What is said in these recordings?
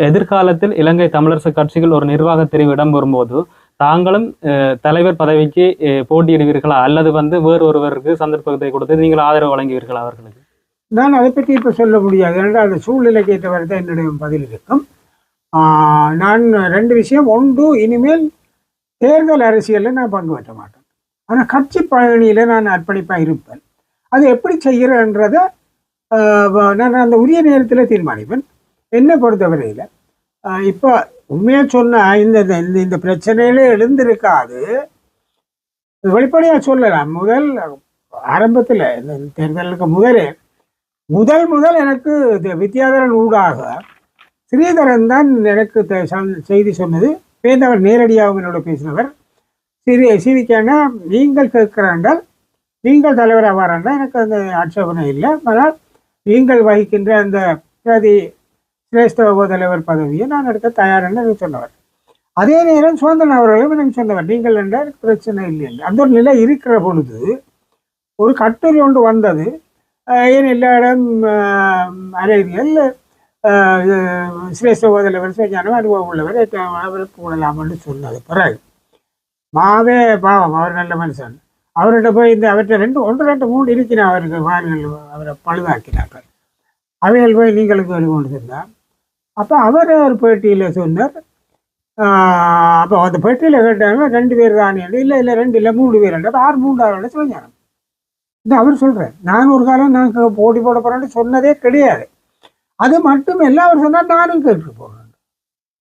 எதிர்காலத்தில் இலங்கை தமிழரசு கட்சிகள் ஒரு நிர்வாக தெரிவு இடம் வரும்போது தாங்களும் தலைவர் பதவிக்கு போட்டியிடுவீர்களா அல்லது வேறு ஒருவருக்கு சந்தர்ப்பத்தை கொடுத்து நீங்கள் ஆதரவு வழங்குவீர்களா அவர்களுக்கு? நான் அதை பற்றி இப்போ சொல்ல முடியாது. ஏன்னா அந்த சூழ்நிலைக்கு ஏற்றவரை தான் என்னுடைய பதில் இருக்கும். நான் ரெண்டு விஷயம். ஒன்று, இனிமேல் தேர்தல் அரசியலில் நான் பங்கு பெற்ற மாட்டேன். ஆனால் கட்சி பயணியில் நான் அர்ப்பணிப்பாக இருப்பேன். அது எப்படி செய்கிறேன்றதை நான் அந்த உரிய நேரத்தில் தீர்மானிப்பேன். என்னை பொறுத்தவரையில் இப்போ உண்மையாக சொன்னால் இந்த பிரச்சனையிலே எழுந்திருக்காது. வெளிப்படையாக சொல்லலாம். ஆரம்பத்தில் இந்த தேர்தலுக்கு முதல் எனக்கு வித்யாதரன் ஊடாக ஸ்ரீதரன் தான் எனக்கு செய்தி சொன்னது. பேர்ந்தவர் நேரடியாக என்னோட பேசினவர். சிவிக்கான நீங்கள் கேட்கிறாண்டால் நீங்கள் தலைவராக வராண்டால் எனக்கு அந்த ஆட்சேபனை இல்லை. ஆனால் நீங்கள் வகிக்கின்ற அந்த பிரதி சிரேஷ்ட தலைவர் பதவியை நான் எடுக்க தயார்ன்னு எனக்கு சொன்னவர். அதே நேரம் சுதந்திரன் அவர்களும் எனக்கு சொன்னவர், நீங்கள் என்றால் எனக்கு பிரச்சனை இல்லை என்று. அந்த ஒரு நிலை இருக்கிற பொழுது ஒரு கட்டுரை ஒன்று வந்தது. ஏன் எல்லா இடம் அறிவியல் சிரேஷ்ட தலைவர் சுயஞானம் அனுபவம் உள்ளவர் அவருக்கு போடலாம்னு சொன்னது. பிறகு மாவே பாவம், அவர் நல்ல மனுஷன், அவர்கிட்ட போய் இந்த அவர்கிட்ட ஒன்று ரெண்டு மூணு இருக்கிற அவருக்கு வாரிகள் அவரை பழுதாக்கினார்கள். அவைகள் போய் நீங்களுக்கு வழி கொண்டு இருந்தார். அப்போ அவர் ஒரு பேட்டியில் சொன்னார். அப்போ அந்த பேட்டியில் கேட்டாங்க, 2 பேர் தானே? இல்லை 2 இல்லை 3 பேர். அப்போ 3ஆவது சுயஞானம். இந்த அவர் சொல்கிறார், நான் ஒரு காலம் நான் போட்டி போட போகிறேன்னு சொன்னதே கிடையாது. அது மட்டும் இல்லை, அவர் சொன்னார் நானும் கேட்க போகிறேன்.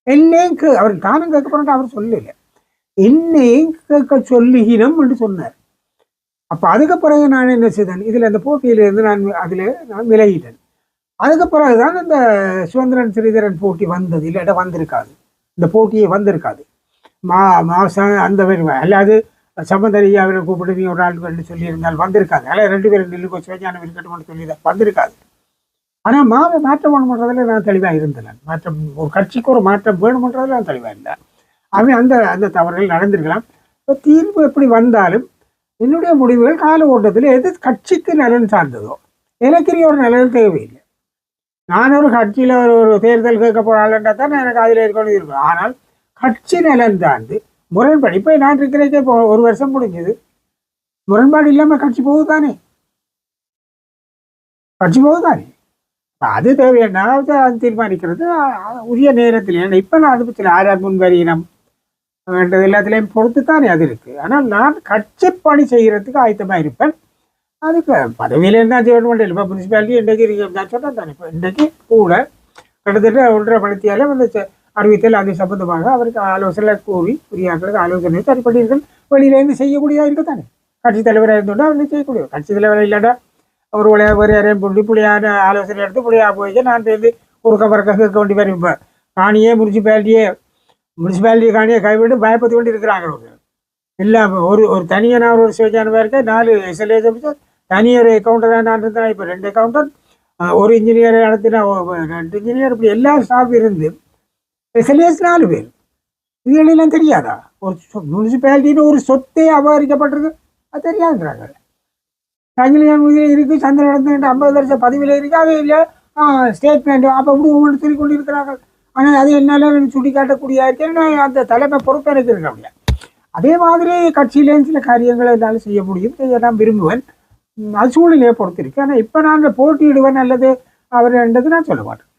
என்னையும் அவர் தானும் கேட்க போகிறேன்ட்டு அவர் சொல்லலை, என்னையும் கேட்க சொல்லுகிறோம் என்று சொன்னார். அப்போ அதுக்கு பிறகு நான் என்ன செய்தேன், இதில் அந்த போட்டியிலிருந்து நான் விலகிட்டேன். அதுக்கு பிறகுதான் இந்த சுதந்திரன் ஸ்ரீதரன் போட்டி வந்தது. இல்லாட்ட வந்திருக்காது, இந்த போட்டியே வந்திருக்காது. மாசம் அந்த அல்லாது சம்பந்தரியா அவரை கூப்பிட்டு நீ ஒரு ஆள் வேண்டு சொல்லியிருந்தால் வந்திருக்காது. அதில் 2 பேரும் நெல்லுக்கோ சுயஞானம் இருக்கட்டும்னு சொல்லிதான் வந்திருக்காது. ஆனால் மாற்றம் வேணுமன்றதில் நான் தெளிவாக இருந்தேன். மாற்றம், ஒரு கட்சிக்கு ஒரு மாற்றம் வேணுமன்றதில் நான் தெளிவாக இருந்தேன். அந்த தவறுகள் நடந்திருக்கலாம். இப்போ தீர்ப்பு எப்படி வந்தாலும் என்னுடைய முடிவுகள் கால ஓட்டத்தில் எது கட்சிக்கு நலன் சார்ந்ததோ, எனக்கு ஒரு நலன் தேவையில்லை. நான் ஒரு கட்சியில் ஒரு தேர்தல் கேட்க போகிறாள்ன்றா தான் எனக்கு அதில் இருக்கணும் இருக்கும். ஆனால் கட்சி நலன் தாண்டு முரண்பாடு. இப்போ நான் இருக்கிறதுக்கே இப்போ 1 வருஷம் முடிஞ்சது. முரண்பாடு இல்லாமல் கட்சி போகுதானே, அது தேவையான அது தீர்மானிக்கிறது உரிய நேரத்தில். ஏன்னா இப்போ நான் அனுபவத்தில் ஆரார் முன்வரீனம் வேண்டது எல்லாத்துலேயும் பொறுத்து தானே அது இருக்குது. ஆனால் நான் கட்சி பணி செய்கிறதுக்கு ஆயத்தமாக இருப்பேன். அதுக்கு பதவியில் இருந்தால் செய்யணும். இப்போ முனிசிபாலிட்டி இன்றைக்கு நான் சொன்னேன் தானே. இப்போ இன்றைக்கு கூட கிட்டத்தட்ட 1.5 மணித்தியால் வந்து அறிவித்தல் அது சம்பந்தமாக அவருக்கு ஆலோசனை கூறி உரியாக்களுக்கு ஆலோசனை சரி பண்ணியிருக்கேன். வெளியிலேருந்து செய்யக்கூடியதாக இருக்க தானே. கட்சி தலைவராக இருந்தோன்னா அவருக்கு செய்யக்கூடிய, கட்சி தலைவராக இல்லாட்டா ஒரு வேறு யாரையும் போட்டு புள்ளியான ஆலோசனை எடுத்து புள்ளியாக போயிட்டு நான் சேர்ந்து ஒரு கவரக்க கேட்க வேண்டி வரும். இப்போ காணியே முனிசிபாலிட்டி காணியை கைவிட்டு பயப்பட்டு கொண்டு இருக்கிறாங்க. எல்லாம் ஒரு தனியாக ஒரு சிவஜானமாக இருக்க 4 SLA தனியார் கவுண்டராக நான் இருந்தேன். இப்போ 2 கவுண்டர், ஒரு இன்ஜினியரை நடத்தினா 2 இன்ஜினியர், இப்படி எல்லா ஸ்டாஃப் இருந்து SLAs 4 பேர். இதுகளெல்லாம் தெரியாதா? ஒரு முனிசிபாலிட்டின்னு ஒரு சொத்தே அபகரிக்கப்பட்டிருக்கு, அது தெரியாதுன்றாங்க. சங்கிலியம் இருக்குது, சந்திர இடத்துல 50 வருஷம் பதவியில் இருக்குது, அது இல்லை ஸ்டேட்மெண்ட். அப்போ இப்படி ஒவ்வொன்று சொல்லி கொண்டு இருக்கிறாங்க. ஆனால் அது என்னால் சுட்டி காட்டக்கூடிய இருக்கேன். அந்த தலைமை பொறுப்பை எனக்கு இருக்க முடியாது. அதே மாதிரி கட்சியிலேயும் சில காரியங்களை என்னால் செய்ய முடியும், செய்ய நான் விரும்புவேன். அது சூழ்நிலையை பொறுத்திருக்கு. ஆனால் இப்போ நான் போட்டியிடுவேன் அல்லது அவர் என்றது நான் சொல்ல மாட்டேன்.